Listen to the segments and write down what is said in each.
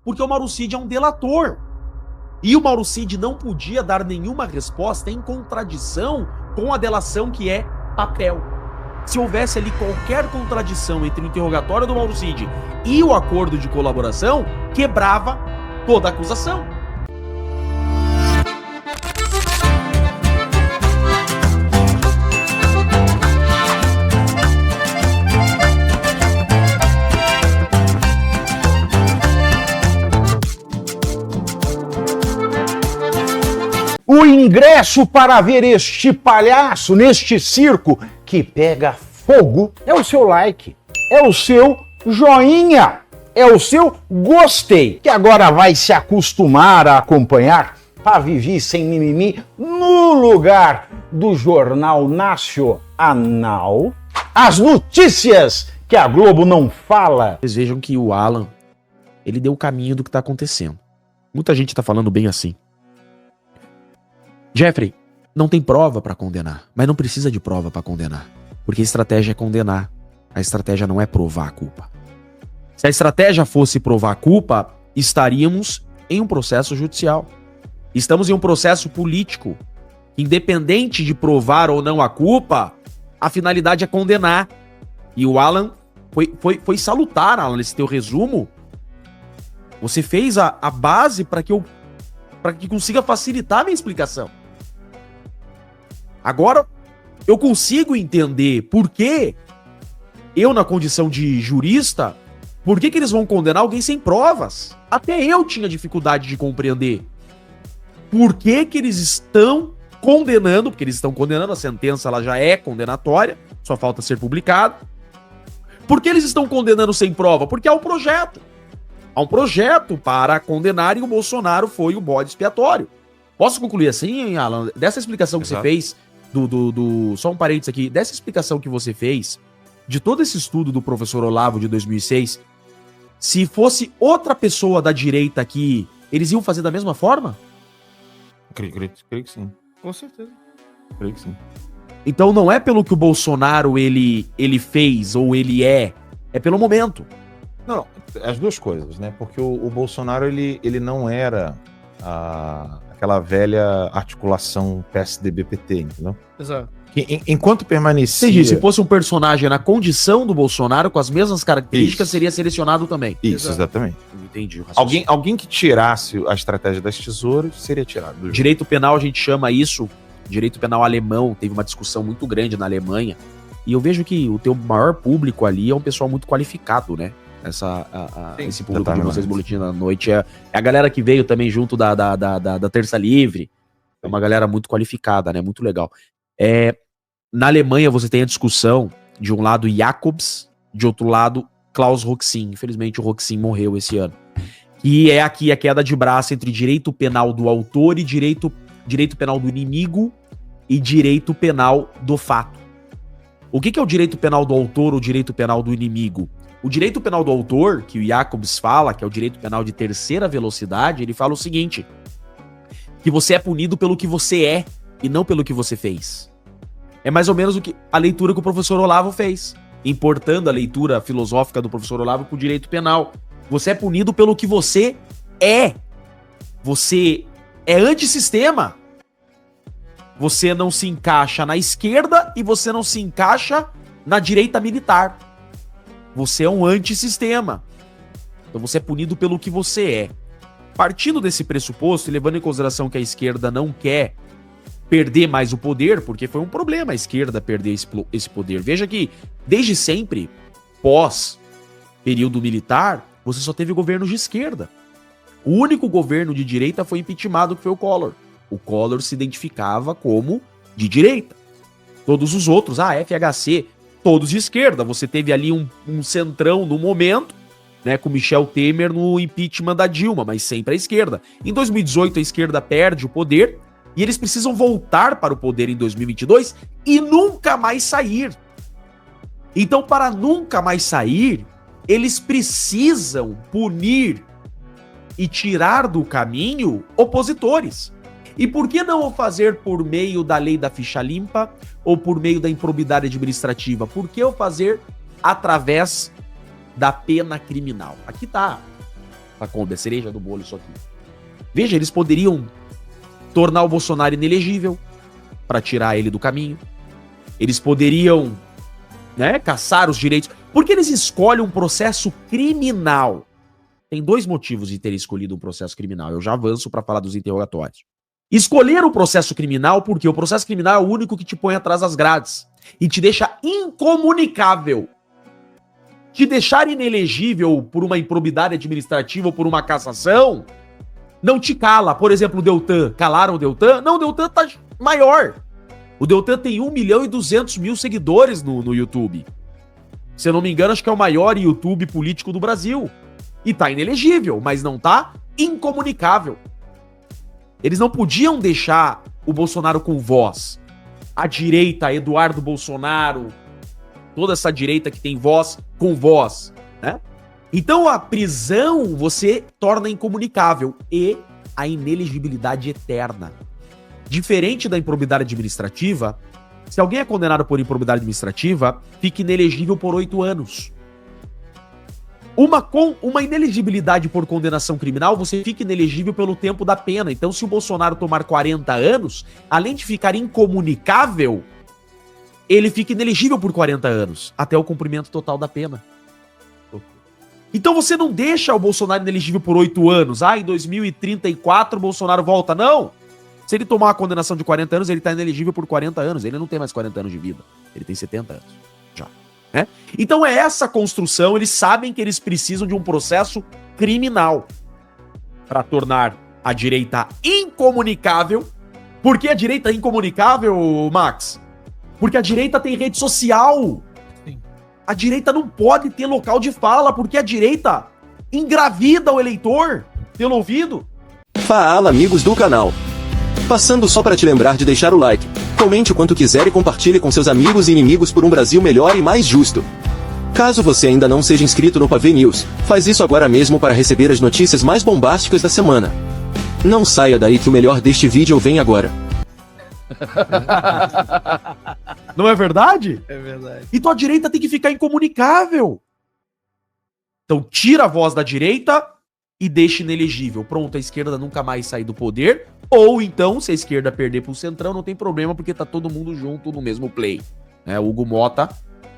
Porque o Mauro Cid é um delator. E o Mauro Cid não podia dar nenhuma resposta em contradição com a delação que é papel. Se houvesse ali qualquer contradição entre o interrogatório do Mauro Cid e o acordo de colaboração, quebrava toda a acusação. O ingresso para ver este palhaço neste circo que pega fogo é o seu like, é o seu joinha, é o seu gostei, que agora vai se acostumar a acompanhar para viver sem mimimi no lugar do Jornal Nacional. As notícias que a Globo não fala. Vocês vejam que o Alan, ele deu o caminho do que está acontecendo. Muita gente está falando bem assim. Jeffrey, não tem prova para condenar, mas não precisa de prova para condenar, porque a estratégia é condenar, a estratégia não é provar a culpa. Se a estratégia fosse provar a culpa, estaríamos em um processo judicial. Estamos em um processo político. Independente de provar ou não a culpa, a finalidade é condenar. E o Alan foi salutar, Alan, nesse teu resumo. Você fez a base para que consiga facilitar a minha explicação. Agora, eu consigo entender por que eu, na condição de jurista, por que eles vão condenar alguém sem provas? Até eu tinha dificuldade de compreender. Por que eles estão condenando, porque eles estão condenando, a sentença ela já é condenatória, só falta ser publicada. Por que eles estão condenando sem prova? Porque há um projeto. Há um projeto para condenar e o Bolsonaro foi o bode expiatório. Posso concluir assim, Alan? Dessa explicação que você fez, só um parênteses aqui, dessa explicação que você fez, de todo esse estudo do professor Olavo de 2006, se fosse outra pessoa da direita aqui, eles iam fazer da mesma forma? Creio que sim. Com certeza. Creio que sim. Então não é pelo que o Bolsonaro ele fez ou ele é pelo momento. Não, as duas coisas, né? Porque o Bolsonaro, ele não era aquela velha articulação PSDB-PT, entendeu? Exato. Que, enquanto permanecia... Entendi, se fosse um personagem na condição do Bolsonaro, com as mesmas características, seria selecionado também. Isso, exatamente. Entendi. Alguém que tirasse a estratégia das tesouras seria tirado do jogo. Direito penal, a gente chama isso, direito penal alemão, teve uma discussão muito grande na Alemanha, e eu vejo que o teu maior público ali é um pessoal muito qualificado, né? Esse público de vocês, Boletim da Noite, é a galera que veio também junto da Terça Livre, é uma galera muito qualificada, né? Muito legal. Na Alemanha você tem a discussão, de um lado Jacobs, de outro lado Klaus Roxin. Infelizmente o Roxin morreu esse ano. E é aqui a queda de braço entre direito penal do autor e direito penal do inimigo e direito penal do fato. O que é o direito penal do autor ou direito penal do inimigo? O direito penal do autor, que o Jacobs fala, que é o direito penal de terceira velocidade, ele fala o seguinte, que você é punido pelo que você é e não pelo que você fez. É mais ou menos a leitura que o professor Olavo fez, importando a leitura filosófica do professor Olavo para o direito penal. Você é punido pelo que você é. Você é antissistema. Você não se encaixa na esquerda e você não se encaixa na direita militar. Você é um antissistema. Então você é punido pelo que você é. Partindo desse pressuposto e levando em consideração que a esquerda não quer perder mais o poder, porque foi um problema a esquerda perder esse poder. Veja que, desde sempre, pós período militar, você só teve governos de esquerda. O único governo de direita foi impeachmentado, que foi o Collor. O Collor se identificava como de direita. Todos os outros, FHC, todos de esquerda. Você teve ali um centrão no momento, né, com Michel Temer no impeachment da Dilma, mas sempre à esquerda. Em 2018, a esquerda perde o poder e eles precisam voltar para o poder em 2022 e nunca mais sair. Então, para nunca mais sair, eles precisam punir e tirar do caminho opositores. E por que não o fazer por meio da lei da ficha limpa ou por meio da improbidade administrativa? Por que o fazer através da pena criminal? Aqui tá. Lacombe, a cereja do bolo isso aqui. Veja, eles poderiam tornar o Bolsonaro inelegível para tirar ele do caminho. Eles poderiam, né, caçar os direitos. Porque eles escolhem um processo criminal. Tem 2 motivos de ter escolhido um processo criminal. Eu já avanço para falar dos interrogatórios. Escolher o processo criminal porque o processo criminal é o único que te põe atrás das grades e te deixa incomunicável. Te deixar inelegível por uma improbidade administrativa ou por uma cassação não te cala. Por exemplo, o Deltan. Calaram o Deltan? Não, o Deltan tá maior. O Deltan tem 1.200.000 seguidores no YouTube. Se eu não me engano, acho que é o maior YouTube político do Brasil. E tá inelegível, mas não tá incomunicável. Eles não podiam deixar o Bolsonaro com voz. A direita, Eduardo Bolsonaro, toda essa direita que tem voz com voz, né? Então a prisão você torna incomunicável e a inelegibilidade eterna. Diferente da improbidade administrativa, se alguém é condenado por improbidade administrativa, fica inelegível por 8 anos. Uma inelegibilidade por condenação criminal, você fica inelegível pelo tempo da pena. Então, se o Bolsonaro tomar 40 anos, além de ficar incomunicável, ele fica inelegível por 40 anos, até o cumprimento total da pena. Então você não deixa o Bolsonaro inelegível por 8 anos. Em 2034 o Bolsonaro volta. Não! Se ele tomar uma condenação de 40 anos, ele tá inelegível por 40 anos. Ele não tem mais 40 anos de vida. Ele tem 70 anos. Já. Né? Então é essa construção. Eles sabem que eles precisam de um processo criminal para tornar a direita incomunicável. Por que a direita é incomunicável, Max? Porque a direita tem rede social. Sim. A direita não pode ter local de fala, porque a direita engravida o eleitor pelo ouvido. Fala, amigos do canal. Passando só para te lembrar de deixar o like, comente o quanto quiser e compartilhe com seus amigos e inimigos por um Brasil melhor e mais justo. Caso você ainda não seja inscrito no Pavê News, faz isso agora mesmo para receber as notícias mais bombásticas da semana. Não saia daí que o melhor deste vídeo vem agora. Não é verdade? É verdade. Então a direita tem que ficar incomunicável. Então tira a voz da direita e deixa inelegível. Pronto, a esquerda nunca mais sair do poder. Ou então, se a esquerda perder pro centrão, não tem problema, porque tá todo mundo junto no mesmo play. O Hugo Mota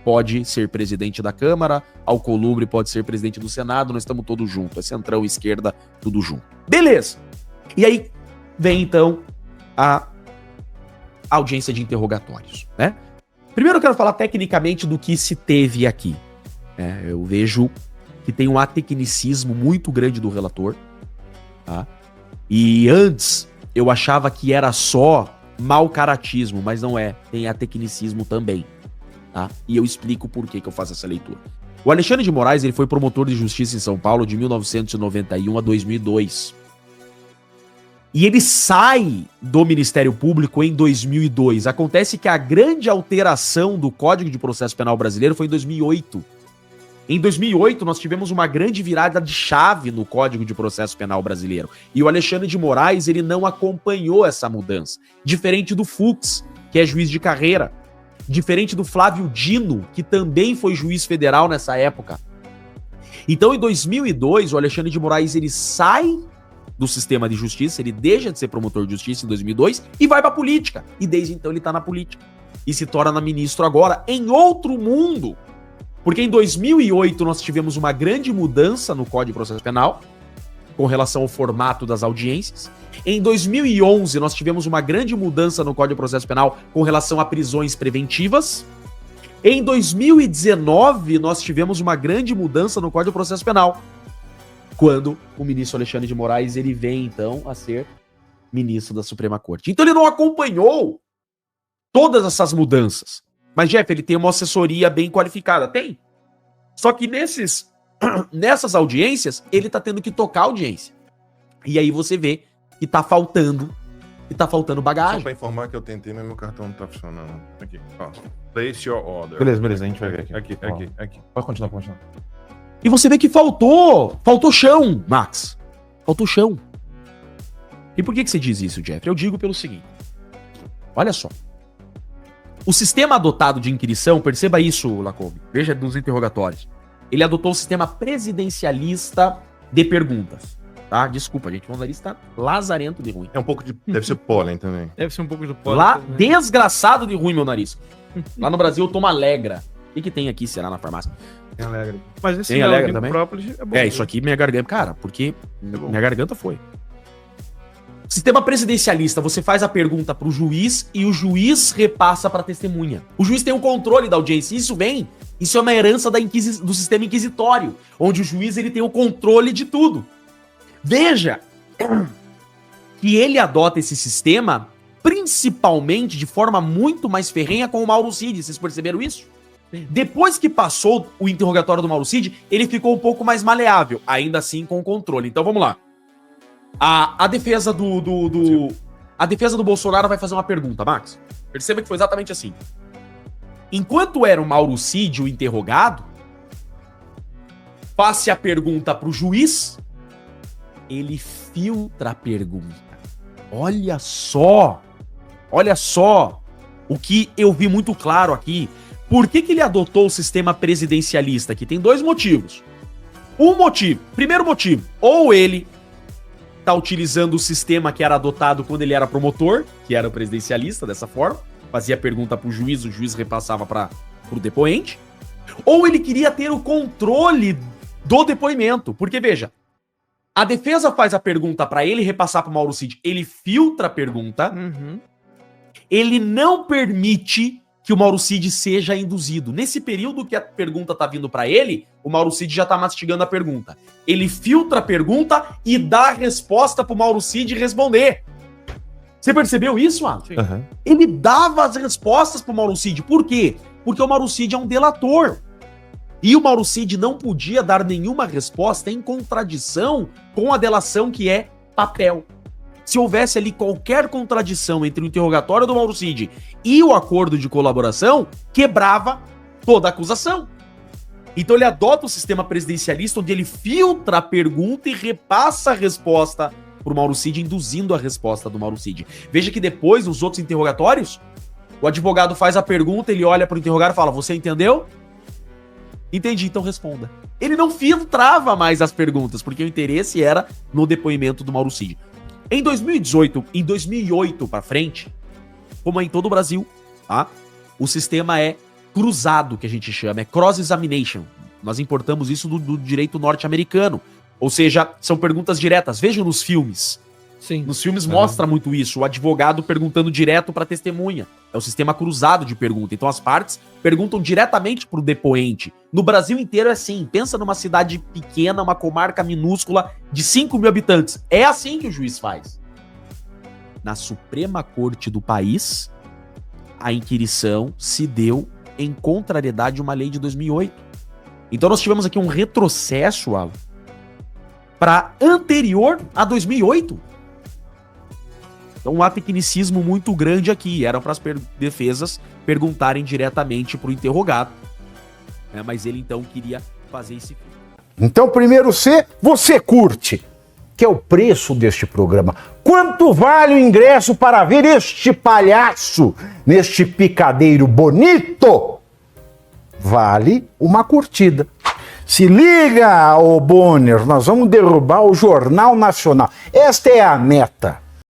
pode ser presidente da Câmara, Alcolumbre pode ser presidente do Senado, nós estamos todos juntos. É centrão, esquerda, tudo junto. Beleza. E aí vem então a audiência de interrogatórios, né? Primeiro eu quero falar tecnicamente do que se teve aqui. Eu vejo que tem um atecnicismo muito grande do relator, tá? E antes eu achava que era só mau caratismo, mas não é. Tem atecnicismo também, tá? E eu explico por que eu faço essa leitura. O Alexandre de Moraes, ele foi promotor de justiça em São Paulo de 1991 a 2002. E ele sai do Ministério Público em 2002. Acontece que a grande alteração do Código de Processo Penal brasileiro foi em 2008. Em 2008, nós tivemos uma grande virada de chave no Código de Processo Penal brasileiro. E o Alexandre de Moraes, ele não acompanhou essa mudança. Diferente do Fux, que é juiz de carreira. Diferente do Flávio Dino, que também foi juiz federal nessa época. Então, em 2002, o Alexandre de Moraes, ele sai do sistema de justiça, ele deixa de ser promotor de justiça em 2002 e vai pra política. E desde então ele tá na política. E se torna ministro agora em outro mundo. Porque em 2008 nós tivemos uma grande mudança no Código de Processo Penal com relação ao formato das audiências. Em 2011 nós tivemos uma grande mudança no Código de Processo Penal com relação a prisões preventivas. Em 2019 nós tivemos uma grande mudança no Código de Processo Penal, quando o ministro Alexandre de Moraes ele vem então a ser ministro da Suprema Corte. Então ele não acompanhou todas essas mudanças. Mas, Jeff, ele tem uma assessoria bem qualificada. Tem. Só que nessas audiências, ele tá tendo que tocar a audiência. E aí você vê que tá faltando bagagem. Só pra informar que eu tentei, mas meu cartão não tá funcionando. Aqui, ó. Place your order. Beleza, a gente vai ver aqui. Aqui. Pode continuar. E você vê que faltou chão, Max. Faltou chão. E por que você diz isso, Jeff? Eu digo pelo seguinte. Olha só. O sistema adotado de inquirição, perceba isso, Lacombe, veja dos interrogatórios, ele adotou o sistema presidencialista de perguntas. Tá? Desculpa, gente. O nariz tá lazarento de ruim. É um pouco de... Deve ser pólen também. Deve ser um pouco do pólen. Lá, desgraçado de ruim, meu nariz. Lá no Brasil eu tomo Alegra. O que tem aqui, será, na farmácia? Tem Alegra. Mas esse Tem Alegra também? própolis é bom. Isso aqui minha garganta... Cara, porque minha garganta foi. Sistema presidencialista, você faz a pergunta pro juiz e o juiz repassa pra testemunha. O juiz tem o controle da audiência. Isso é uma herança do sistema inquisitório, onde o juiz ele tem o controle de tudo. Veja que ele adota esse sistema principalmente de forma muito mais ferrenha com o Mauro Cid. Vocês perceberam isso? Depois que passou o interrogatório do Mauro Cid, ele ficou um pouco mais maleável, ainda assim com o controle. Então vamos lá. A defesa a defesa do Bolsonaro vai fazer uma pergunta, Max. Perceba que foi exatamente assim. Enquanto era o Mauro Cid o interrogado, passe a pergunta pro juiz, ele filtra a pergunta. Olha só o que eu vi muito claro aqui. Por que ele adotou o sistema presidencialista aqui? Tem dois motivos. Primeiro motivo, ou ele tá utilizando o sistema que era adotado quando ele era promotor, que era o presidencialista, dessa forma, fazia pergunta pro juiz, o juiz repassava pro depoente, ou ele queria ter o controle do depoimento, porque veja, a defesa faz a pergunta pra ele repassar pro Mauro Cid, ele filtra a pergunta, ele não permite que o Mauro Cid seja induzido. Nesse período que a pergunta tá vindo pra ele, o Mauro Cid já tá mastigando a pergunta. Ele filtra a pergunta e dá a resposta pro Mauro Cid responder. Você percebeu isso, Alan? Uhum. Ele dava as respostas pro Mauro Cid. Por quê? Porque o Mauro Cid é um delator. E o Mauro Cid não podia dar nenhuma resposta em contradição com a delação que é papel. Se houvesse ali qualquer contradição entre o interrogatório do Mauro Cid e o acordo de colaboração, quebrava toda a acusação. Então ele adota o sistema presidencialista, onde ele filtra a pergunta e repassa a resposta pro Mauro Cid, induzindo a resposta do Mauro Cid. Veja que depois, nos outros interrogatórios, o advogado faz a pergunta, ele olha pro interrogado e fala, você entendeu? Entendi, então responda. Ele não filtrava mais as perguntas, porque o interesse era no depoimento do Mauro Cid. Em 2008 pra frente, como é em todo o Brasil, tá? O sistema é cruzado, que a gente chama, é cross-examination. Nós importamos isso do direito norte-americano. Ou seja, são perguntas diretas. Vejam nos filmes. Sim. Nos filmes mostra muito isso, o advogado perguntando direto pra testemunha. É o sistema cruzado de pergunta. Então as partes perguntam diretamente pro depoente. No Brasil inteiro é assim. Pensa numa cidade pequena, uma comarca minúscula de 5 mil habitantes. É assim que o juiz faz. Na Suprema Corte do país, a inquirição se deu em contrariedade a uma lei de 2008. Então nós tivemos aqui um retrocesso, Alan, para anterior a 2008. Então um atecnicismo muito grande aqui. Eram para as defesas perguntarem diretamente para o interrogado. Né? Mas ele então queria fazer esse... Então, primeiro C, você curte, que é o preço deste programa. Quanto vale o ingresso para ver este palhaço neste picadeiro bonito? Vale uma curtida. Se liga, ô Bonner, nós vamos derrubar o Jornal Nacional. Esta é a meta.